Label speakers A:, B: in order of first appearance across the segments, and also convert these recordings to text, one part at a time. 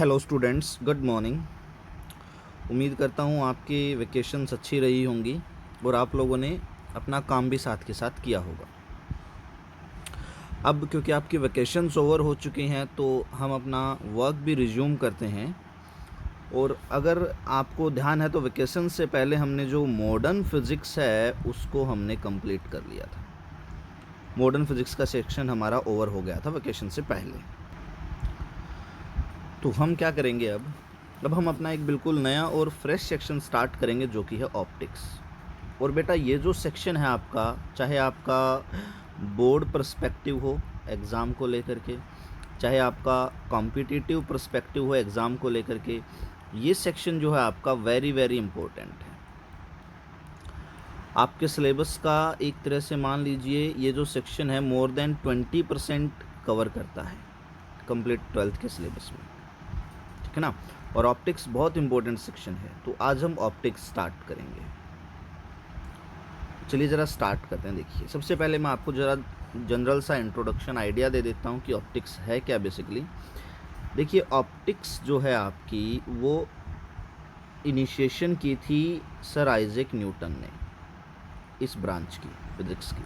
A: Hello students, good morning. उम्मीद करता हूँ आपकी वेकेशंस अच्छी रही होंगी और आप लोगों ने अपना काम भी साथ के साथ किया होगा। अब क्योंकि आपकी वेकेशंस ओवर हो चुकी हैं तो हम अपना वर्क भी रिज्यूम करते हैं। और अगर आपको ध्यान है तो वेकेशन से पहले हमने जो मॉडर्न फिज़िक्स है उसको हमने कंप्लीट कर लिया था। मॉडर्न फिज़िक्स का सेक्शन हमारा ओवर हो गया था वेकेशन से पहले। तो हम क्या करेंगे अब हम अपना एक बिल्कुल नया और फ्रेश सेक्शन स्टार्ट करेंगे जो कि है ऑप्टिक्स। और बेटा ये जो सेक्शन है आपका, चाहे आपका बोर्ड पर्सपेक्टिव हो एग्ज़ाम को लेकर के, चाहे आपका कॉम्पिटिटिव पर्सपेक्टिव हो एग्ज़ाम को लेकर के, ये सेक्शन जो है आपका वेरी वेरी इम्पोर्टेंट है। आपके सिलेबस का एक तरह से मान लीजिए ये जो सेक्शन है मोर देन 20% कवर करता है कंप्लीट 12th के सिलेबस में, ठीक है ना। और ऑप्टिक्स बहुत इंपॉर्टेंट सेक्शन है, तो आज हम ऑप्टिक्स स्टार्ट करेंगे। चलिए ज़रा स्टार्ट करते हैं। देखिए, सबसे पहले मैं आपको ज़रा जनरल सा इंट्रोडक्शन आइडिया दे देता हूँ कि ऑप्टिक्स है क्या बेसिकली। देखिए, ऑप्टिक्स जो है आपकी वो इनिशिएशन की थी सर आइजैक न्यूटन ने इस ब्रांच की, फिज़िक्स की।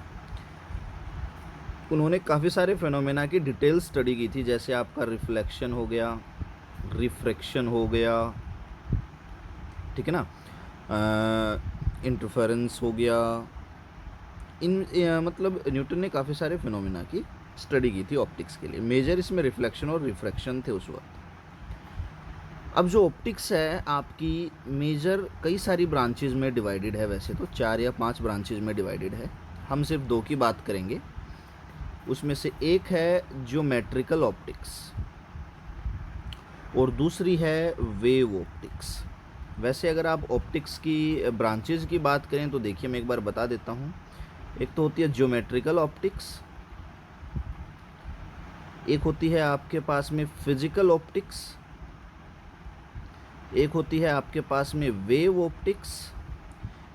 A: उन्होंने काफ़ी सारे फिनोमेना की डिटेल स्टडी की थी, जैसे आपका रिफ्लेक्शन हो गया, रिफ्रैक्शन हो गया, ठीक है ना, इंटरफेरेंस हो गया। मतलब न्यूटन ने काफ़ी सारे फिनोमेना की स्टडी की थी ऑप्टिक्स के लिए। मेजर इसमें रिफ्लेक्शन और रिफ्रैक्शन थे उस वक्त। अब जो ऑप्टिक्स है आपकी मेजर कई सारी ब्रांचेज में डिवाइडेड है, वैसे तो 4 या 5 ब्रांचेज में डिवाइडेड है। हम सिर्फ 2 की बात करेंगे। उसमें से एक है ज्योमेट्रिकल ऑप्टिक्स और दूसरी है वेव ऑप्टिक्स। वैसे अगर आप ऑप्टिक्स की ब्रांचेज की बात करें तो देखिए मैं एक बार बता देता हूँ। एक तो होती है ज्योमेट्रिकल ऑप्टिक्स, एक होती है आपके पास में फिजिकल ऑप्टिक्स, एक होती है आपके पास में वेव ऑप्टिक्स,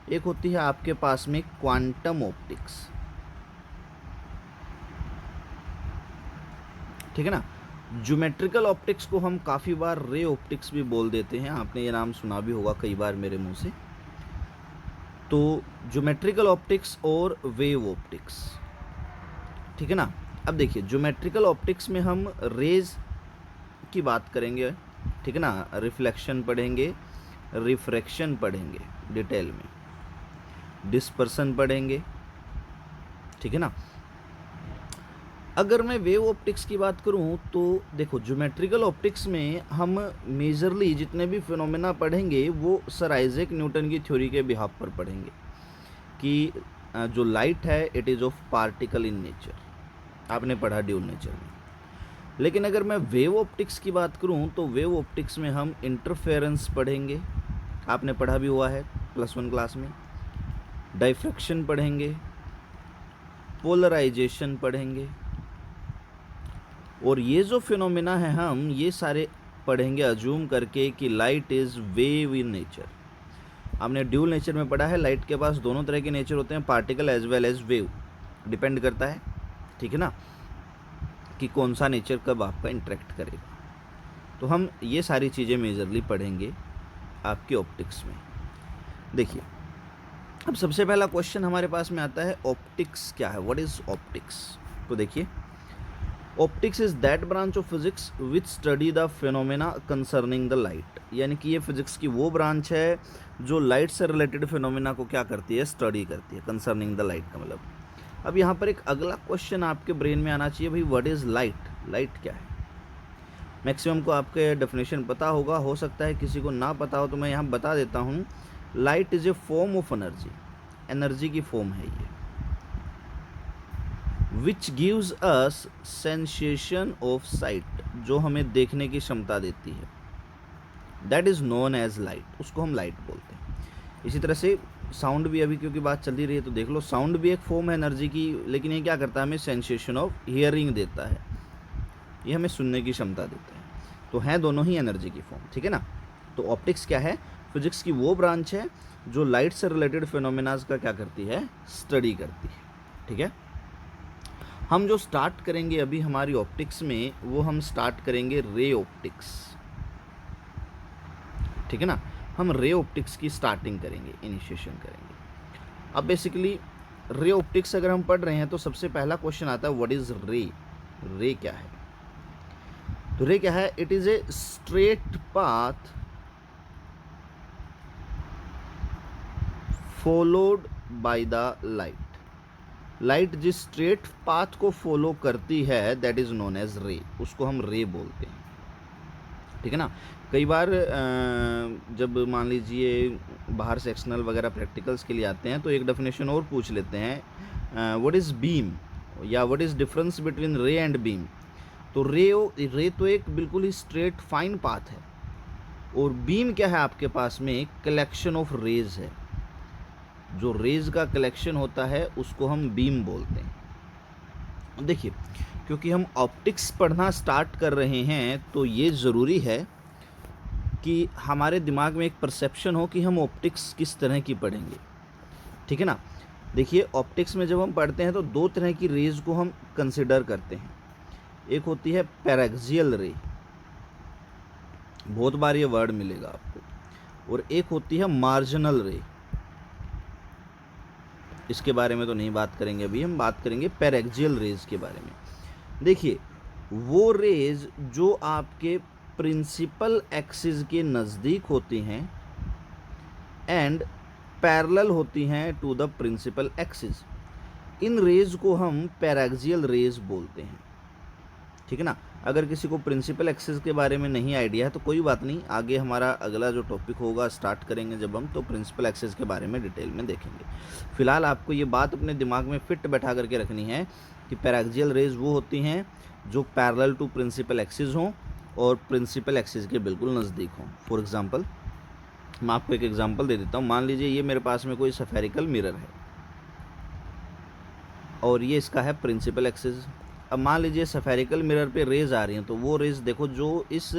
A: एक होती है आपके पास में क्वांटम ऑप्टिक्स, ठीक है ना। ज्योमेट्रिकल ऑप्टिक्स को हम काफ़ी बार रे ऑप्टिक्स भी बोल देते हैं, आपने ये नाम सुना भी होगा कई बार मेरे मुंह से। तो ज्योमेट्रिकल ऑप्टिक्स और वेव ऑप्टिक्स, ठीक है ना। अब देखिए, ज्योमेट्रिकल ऑप्टिक्स में हम रेज की बात करेंगे, ठीक है ना, रिफ्लेक्शन पढ़ेंगे, रिफ्रैक्शन पढ़ेंगे डिटेल में, डिस्पर्सन पढ़ेंगे, ठीक है ना। अगर मैं वेव ऑप्टिक्स की बात करूं तो देखो, ज्योमेट्रिकल ऑप्टिक्स में हम मेजरली जितने भी फिनोमेना पढ़ेंगे वो सर आइजैक न्यूटन की थ्योरी के बिहाफ पर पढ़ेंगे कि जो लाइट है it is of particle in nature, आपने पढ़ा ड्यूल नेचर में। लेकिन अगर मैं वेव ऑप्टिक्स की बात करूं तो वेव ऑप्टिक्स में हम इंटरफेरेंस पढ़ेंगे, आपने पढ़ा भी हुआ है +1 क्लास में, डाइफ्रैक्शन पढ़ेंगे, पोलराइजेशन पढ़ेंगे, और ये जो फिनोमेना है हम ये सारे पढ़ेंगे अज्यूम करके कि light is wave in nature. आपने ड्यूल नेचर में पढ़ा है, लाइट के पास दोनों तरह के नेचर होते हैं, particle as well as wave, depend करता है, ठीक है ना, कि कौन सा नेचर कब आपका इंटरेक्ट करेगा। तो हम ये सारी चीज़ें मेजरली पढ़ेंगे आपके ऑप्टिक्स में। देखिए, अब सबसे पहला क्वेश्चन हमारे पास में आता है ऑप्टिक्स क्या है, व्हाट इज़ ऑप्टिक्स। तो देखिए, optics is that branch of physics which study the phenomena concerning the light. यानी कि ये फिजिक्स की वो ब्रांच है जो लाइट से रिलेटेड फिनोमेना को क्या करती है, स्टडी करती है। कंसर्निंग द लाइट का मतलब, अब यहाँ पर एक अगला क्वेश्चन आपके ब्रेन में आना चाहिए, भाई व्हाट इज़ लाइट, लाइट क्या है। मैक्सिमम को आपके डेफिनेशन पता होगा, हो सकता है किसी को ना पता हो, तो मैं यहाँ बता देता हूँ। Light is a form of energy, energy की फॉर्म है ये, which gives us sensation of sight, जो हमें देखने की क्षमता देती है, that is known as light, उसको हम लाइट बोलते हैं। इसी तरह से साउंड भी, अभी क्योंकि बात चल रही है तो देख लो, साउंड भी एक फॉर्म है एनर्जी की, लेकिन ये क्या करता है, हमें सेंसेशन ऑफ हियरिंग देता है, ये हमें सुनने की क्षमता देता है। तो हैं दोनों ही एनर्जी की फॉर्म, ठीक है ना। तो ऑप्टिक्स क्या है, फिजिक्स की वो ब्रांच है जो लाइट से रिलेटेड फिनोमेनाज का क्या करती है, स्टडी करती है, ठीक है। हम जो स्टार्ट करेंगे अभी हमारी ऑप्टिक्स में, वो हम स्टार्ट करेंगे रे ऑप्टिक्स, ठीक है ना। हम रे ऑप्टिक्स की स्टार्टिंग करेंगे, इनिशिएशन करेंगे। अब बेसिकली रे ऑप्टिक्स अगर हम पढ़ रहे हैं तो सबसे पहला क्वेश्चन आता है व्हाट इज रे। रे क्या है? तो रे क्या है? It is a straight path followed by the light. Light जिस स्ट्रेट पाथ को फॉलो करती है दैट इज नोन एज रे, उसको हम रे बोलते हैं। ठीक है ना। कई बार जब मान लीजिए बाहर से एक्सटर्नल वगैरह प्रैक्टिकल्स के लिए आते हैं तो एक डेफिनेशन और पूछ लेते हैं, व्हाट इज़ बीम या व्हाट इज़ डिफरेंस बिटवीन रे एंड बीम। तो रे तो एक बिल्कुल ही स्ट्रेट फाइन पाथ है, और बीम क्या है आपके पास में? कलेक्शन ऑफ रेज है। जो रेज का कलेक्शन होता है उसको हम बीम बोलते हैं। देखिए, क्योंकि हम ऑप्टिक्स पढ़ना स्टार्ट कर रहे हैं तो ये ज़रूरी है कि हमारे दिमाग में एक परसेप्शन हो कि हम ऑप्टिक्स किस तरह की पढ़ेंगे। ठीक है ना। देखिए, ऑप्टिक्स में जब हम पढ़ते हैं तो दो तरह की रेज को हम कंसिडर करते हैं। एक होती है पैराक्सियल रे, बहुत बार ये वर्ड मिलेगा आपको, और एक होती है मार्जिनल रे। इसके बारे में तो नहीं बात करेंगे अभी, हम बात करेंगे पैराक्सियल रेज के बारे में। देखिए, वो रेज जो आपके प्रिंसिपल एक्सिस के नज़दीक होती हैं एंड पैरेलल होती हैं टू द प्रिंसिपल एक्सिस, इन रेज को हम पैराक्सियल रेज बोलते हैं। ठीक है ना। अगर किसी को प्रिंसिपल एक्सिस के बारे में नहीं आइडिया है तो कोई बात नहीं, आगे हमारा अगला जो टॉपिक होगा स्टार्ट करेंगे जब हम, तो प्रिंसिपल एक्सिस के बारे में डिटेल में देखेंगे। फिलहाल आपको ये बात अपने दिमाग में फिट बैठा करके रखनी है कि पैराक्सियल रेज वो होती हैं जो पैरेलल टू प्रिंसिपल एक्सिस हों और प्रिंसिपल एक्सिस के बिल्कुल नज़दीक हों। फॉर एग्जांपल, मैं आपको एक एग्जांपल दे देता हूँ। मान लीजिए ये मेरे पास में कोई स्फेरिकल मिरर है और ये इसका है प्रिंसिपल एक्सिस। अब मान लीजिए स्फेरिकल मिरर पे रेज आ रही हैं, तो वो रेज देखो जो इस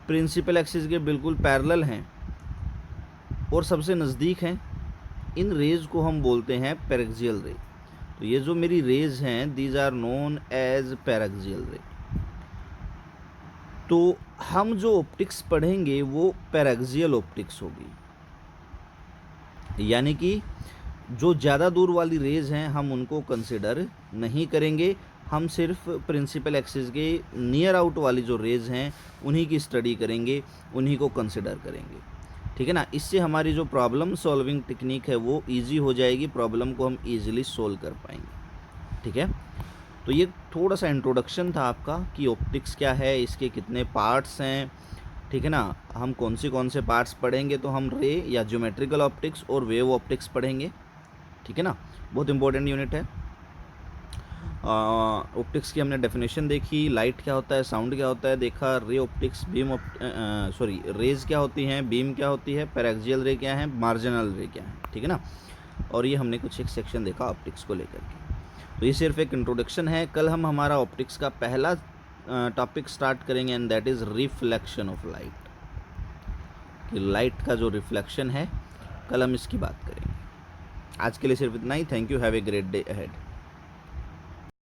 A: प्रिंसिपल एक्सिस के बिल्कुल पैरेलल हैं और सबसे नज़दीक हैं, इन रेज को हम बोलते हैं पैराक्सियल रे। तो ये जो मेरी रेज हैं these are known as paraxial रे। तो हम जो ऑप्टिक्स पढ़ेंगे वो पैराक्सियल ऑप्टिक्स होगी, यानी कि जो ज़्यादा दूर वाली रेज हैं हम उनको कंसिडर नहीं करेंगे, हम सिर्फ प्रिंसिपल एक्सिस के नियर आउट वाली जो रेज हैं उन्हीं की स्टडी करेंगे, उन्हीं को कंसिडर करेंगे। ठीक है ना। इससे हमारी जो प्रॉब्लम सॉल्विंग टेक्निक है वो इजी हो जाएगी, प्रॉब्लम को हम इजीली सोल्व कर पाएंगे। ठीक है। तो ये थोड़ा सा इंट्रोडक्शन था आपका कि ऑप्टिक्स क्या है, इसके कितने पार्ट्स हैं। ठीक है ना। हम कौन से पार्ट्स पढ़ेंगे, तो हम रे या ज्योमेट्रिकल ऑप्टिक्स और वेव ऑप्टिक्स पढ़ेंगे। ठीक है ना। बहुत इंपॉर्टेंट यूनिट है। ऑप्टिक्स की हमने डेफिनेशन देखी, लाइट क्या होता है, साउंड क्या होता है देखा, रे ऑप्टिक्स, रेज क्या होती हैं, बीम क्या होती है, पैराक्सियल रे क्या है, मार्जिनल रे क्या है। ठीक है ना। और ये हमने कुछ एक सेक्शन देखा ऑप्टिक्स को लेकर के। तो ये सिर्फ एक इंट्रोडक्शन है। कल हम हमारा ऑप्टिक्स का पहला टॉपिक स्टार्ट करेंगे and that is reflection of light, कि लाइट का जो रिफ्लेक्शन है कल हम इसकी बात करेंगे। आज के लिए सिर्फ इतना ही। Thank you, have a great day ahead.